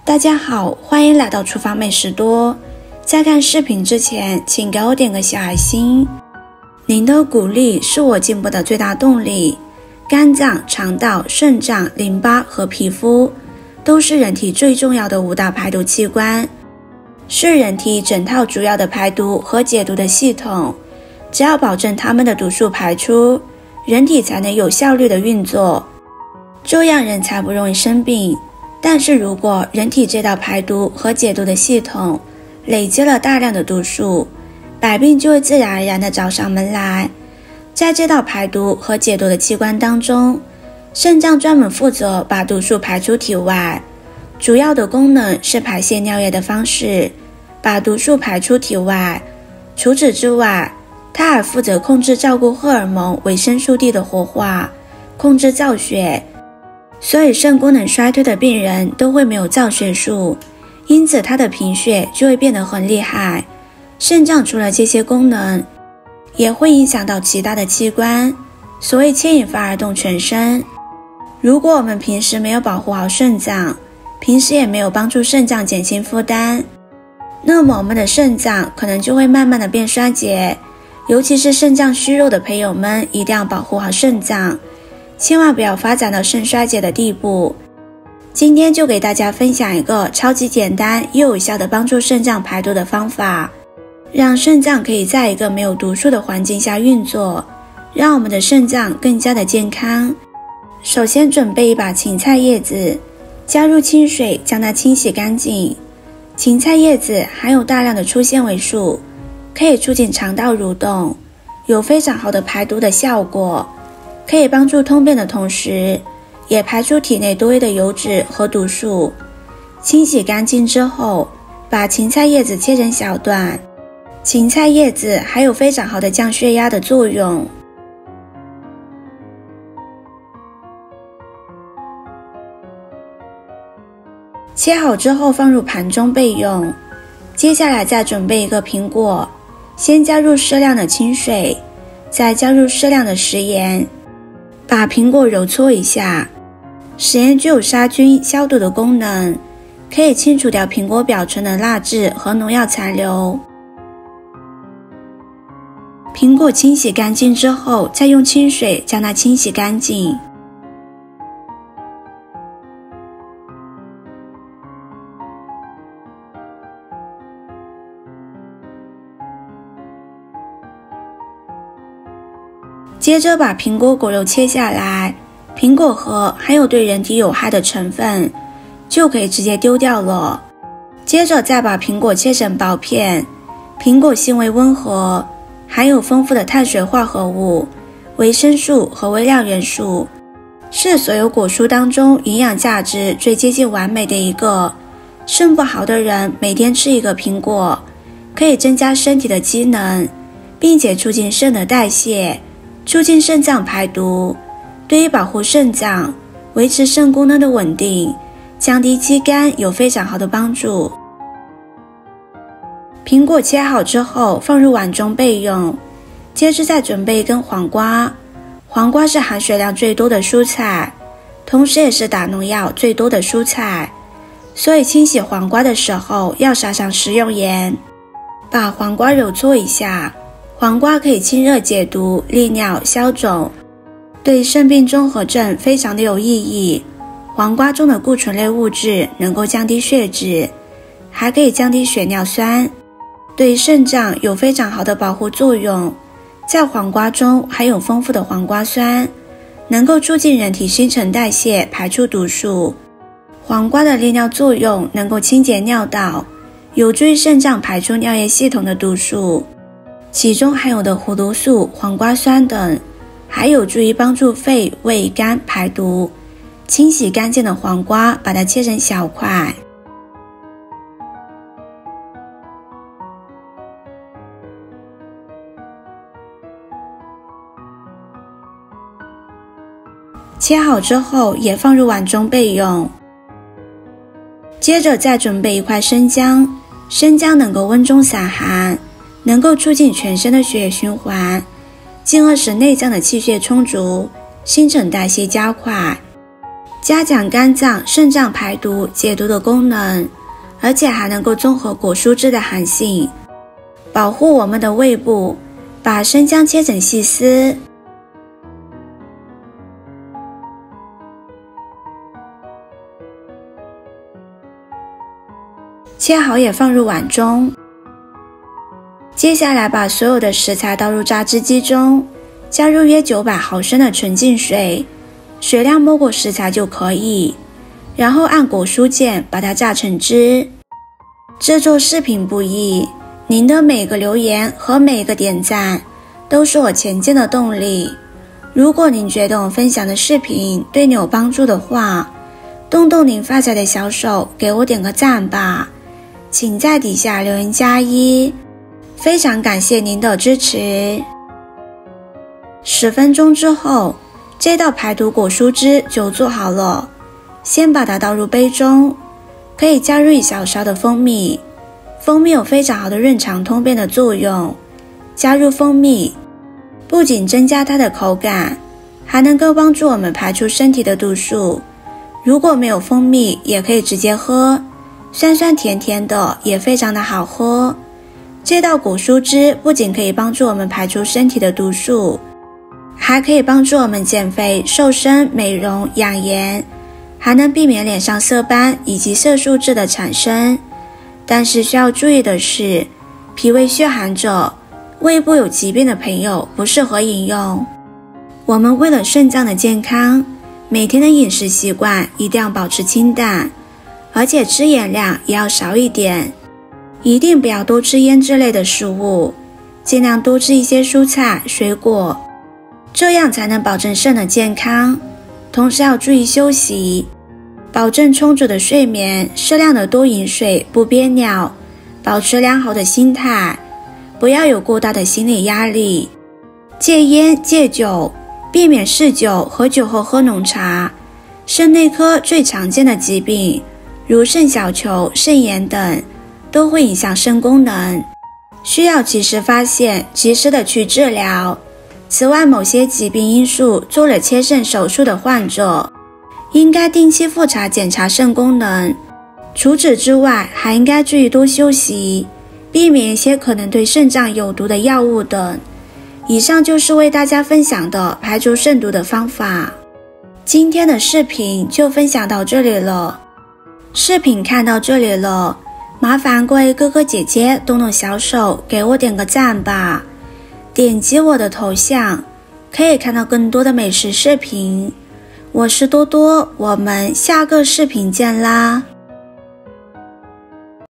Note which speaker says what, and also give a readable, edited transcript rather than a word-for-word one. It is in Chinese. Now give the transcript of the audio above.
Speaker 1: 大家好，欢迎来到厨房美食多。在看视频之前，请给我点个小爱心。您的鼓励是我进步的最大动力。肝脏、肠道、肾脏、淋巴和皮肤都是人体最重要的5大排毒器官，是人体整套主要的排毒和解毒的系统。只要保证它们的毒素排出，人体才能有效率的运作，这样人才不容易生病。但是如果人体这道排毒和解毒的系统累积了大量的毒素，百病就会自然而然地找上门来。在这道排毒和解毒的器官当中，肾脏专门负责把毒素排出体外，主要的功能是排泄尿液的方式，把毒素排出体外。除此之外，它还负责控制照顾荷尔蒙维生素 D 的活化，控制造血。所以肾功能衰退的病人都会没有造血素，因此他的贫血就会变得很厉害。肾脏除了这些功能，也会影响到其他的器官，所以牵引发而动全身。如果我们平时没有保护好肾脏，平时也没有帮助肾脏减轻负担，那么我们的肾脏可能就会慢慢的变衰竭。尤其是肾脏虚弱的朋友们，一定要保护好肾脏，千万不要发展到肾衰竭的地步。今天就给大家分享一个超级简单又有效的帮助肾脏排毒的方法，让肾脏可以在一个没有毒素的环境下运作，让我们的肾脏更加的健康。首先准备一把芹菜叶子，加入清水将它清洗干净。芹菜叶子含有大量的粗纤维素，可以促进肠道蠕动，有非常好的排毒的效果，可以帮助通便的同时，也排出体内多余的油脂和毒素。清洗干净之后，把芹菜叶子切成小段。芹菜叶子还有非常好的降血压的作用。切好之后放入盘中备用。接下来再准备一个苹果，先加入适量的清水，再加入适量的食盐，把苹果揉搓一下。食盐具有杀菌消毒的功能，可以清除掉苹果表层的蜡质和农药残留。苹果清洗干净之后，再用清水将它清洗干净。接着把苹果果肉切下来，苹果核含有对人体有害的成分，就可以直接丢掉了。接着再把苹果切成薄片，苹果性味温和，含有丰富的碳水化合物、维生素和微量元素，是所有果蔬当中营养价值最接近完美的一个。肾不好的人每天吃一个苹果，可以增加身体的机能，并且促进肾的代谢，促进肾脏排毒，对于保护肾脏、维持肾功能的稳定、降低肌酐有非常好的帮助。苹果切好之后放入碗中备用。接着再准备一根黄瓜，黄瓜是含水量最多的蔬菜，同时也是打农药最多的蔬菜，所以清洗黄瓜的时候要撒上食用盐。把黄瓜揉搓一下，黄瓜可以清热解毒、利尿消肿，对肾病综合症非常的有意义。黄瓜中的固醇类物质能够降低血脂，还可以降低血尿酸，对肾脏有非常好的保护作用。在黄瓜中含有丰富的黄瓜酸，能够促进人体新陈代谢，排出毒素。黄瓜的利尿作用能够清洁尿道，有助于肾脏排出尿液系统的毒素。其中含有的胡毒素、黄瓜酸等，还有助于帮助肺、胃、肝排毒。清洗干净的黄瓜，把它切成小块。切好之后也放入碗中备用。接着再准备一块生姜，生姜能够温中散寒，能够促进全身的血液循环，进而使内脏的气血充足，新陈代谢加快。加强肝脏、肾脏排毒、解毒的功能，而且还能够综合果蔬汁的含性，保护我们的胃部。把生姜切成细丝，切好也放入碗中。接下来把所有的食材倒入榨汁机中，加入约900毫升的纯净水，水量没过食材就可以，然后按果蔬键把它榨成汁。制作视频不易，您的每个留言和每个点赞都是我前进的动力。如果您觉得我分享的视频对你有帮助的话，动动您发财的小手给我点个赞吧，请在底下留言加1，非常感谢您的支持。10分钟之后，这道排毒果蔬汁就做好了。先把它倒入杯中，可以加入1小勺的蜂蜜，蜂蜜有非常好的润肠通便的作用。加入蜂蜜，不仅增加它的口感，还能够帮助我们排出身体的毒素。如果没有蜂蜜，也可以直接喝，酸酸甜甜的，也非常的好喝。这道果蔬汁不仅可以帮助我们排出身体的毒素，还可以帮助我们减肥、瘦身、美容、养颜，还能避免脸上色斑以及色素质的产生。但是需要注意的是，脾胃虚寒者、胃部有疾病的朋友不适合饮用。我们为了肾脏的健康，每天的饮食习惯一定要保持清淡，而且吃盐量也要少一点，一定不要多吃腌制类的食物，尽量多吃一些蔬菜、水果，这样才能保证肾的健康。同时要注意休息，保证充足的睡眠，适量的多饮水，不憋尿，保持良好的心态，不要有过大的心理压力，戒烟戒酒，避免嗜酒和酒后喝浓茶。肾内科最常见的疾病，如肾小球、肾炎等，都会影响肾功能，需要及时发现，及时的去治疗。此外，某些疾病因素做了切肾手术的患者，应该定期复查检查肾功能。除此之外，还应该注意多休息，避免一些可能对肾脏有毒的药物等。以上就是为大家分享的排除肾毒的方法。今天的视频就分享到这里了。视频看到这里了，麻烦各位哥哥姐姐动动小手给我点个赞吧。点击我的头像，可以看到更多的美食视频。我是多多，我们下个视频见啦。